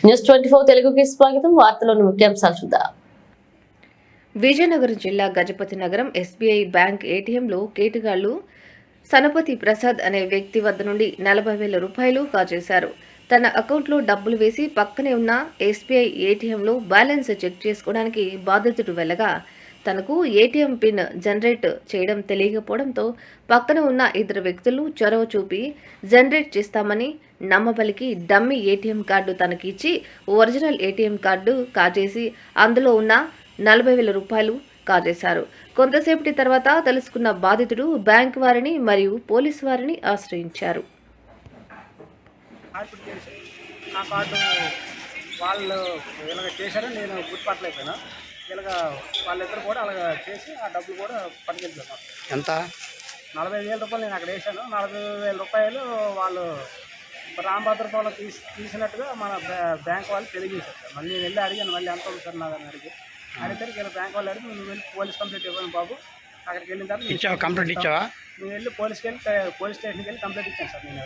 న్యూస్24 తెలుగుకి స్వాగతం. వార్తలోని ముఖ్యాంశాలు చూద్దాం. విజయనగరం జిల్లా గజపతి నగరం ఎస్బీఐ బ్యాంక్ ఏటీఎంలో కేటుగాళ్లు సనపతి ప్రసాద్ అనే వ్యక్తి వద్ద నుండి 40,000 రూపాయలు కాజేశారు. తన అకౌంట్లో డబ్బులు వేసి పక్కనే ఉన్న ఎస్బీఐ ఏటీఎంలో బ్యాలెన్స్ చెక్ చేసుకోవడానికి బాధితుడు వెళ్ళగా తనకు ఏటీఎం పిన్ జనరేట్ చేయడం తెలియకపోవడంతో పక్కన ఉన్న ఇద్దరు వ్యక్తులు చొరవ చూపి జనరేట్ చేస్తామని నమ్మబలికి డమ్మీ ఏటీఎం కార్డు తనకి ఇచ్చి ఒరిజినల్ ఏటీఎం కార్డు కాజేసి అందులో ఉన్న 40,000 రూపాయలు కాజేశారు. కొంతసేపటి తర్వాత తెలుసుకున్న బాధితుడు బ్యాంక్ వారిని మరియు పోలీసు వారిని ఆశ్రయించారు. నా కార్డు వాళ్ళు ఇలాగ చేశారు, నేను గుర్తుపట్టలేకపోయినా. ఇలాగ వాళ్ళిద్దరు కూడా అలాగ చేసి ఆ డబ్బులు కూడా పట్టుకెళ్ళిపోయారు. ఎంత? 45,000 రూపాయలు నేను అక్కడ వేసాను. 40,000 రూపాయలు వాళ్ళు రాంభద్రపురంలో తీసినట్టుగా మన బ్యాంక్ వాళ్ళు తెలియజేశారు సార్. మళ్ళీ నేను వెళ్ళి అడిగాను, మళ్ళీ ఎంత ఉంది సార్ నాదని అడిగితే ఇలా బ్యాంక్ వాళ్ళు అడిగి నువ్వు వెళ్ళి పోలీస్ కంప్లైంట్ ఇవ్వను బాబు. అక్కడికి వెళ్ళిన తర్వాత కంప్లైంట్ ఇచ్చావా? నేను వెళ్ళి పోలీస్ స్టేషన్కి వెళ్ళి కంప్లైంట్ ఇచ్చాను సార్. నేను